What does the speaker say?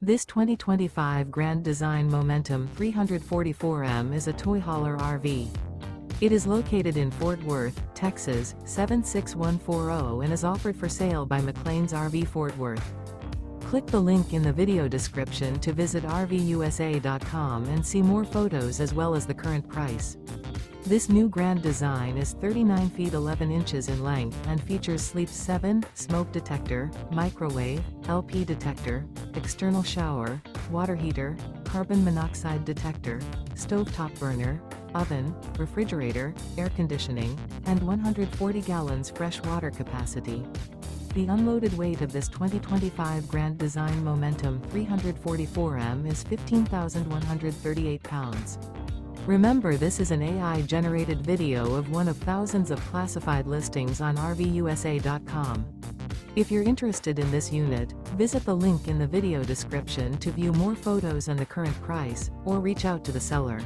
This 2025 Grand Design Momentum 344M is a toy hauler RV. It is located in Fort Worth, Texas, 76140 and is offered for sale by McClain's RV Fort Worth. Click the link in the video description to visit RVUSA.com and see more photos as well as the current price. This new Grand Design is 39 feet 11 inches in length and features Sleep 7, smoke detector, microwave, LP detector, external shower, water heater, carbon monoxide detector, stovetop burner, oven, refrigerator, air conditioning, and 140 gallons fresh water capacity. The unloaded weight of this 2025 Grand Design Momentum 344M is 15,138 pounds. Remember, this is an AI-generated video of one of thousands of classified listings on RVUSA.com. If you're interested in this unit, visit the link in the video description to view more photos and the current price, or reach out to the seller.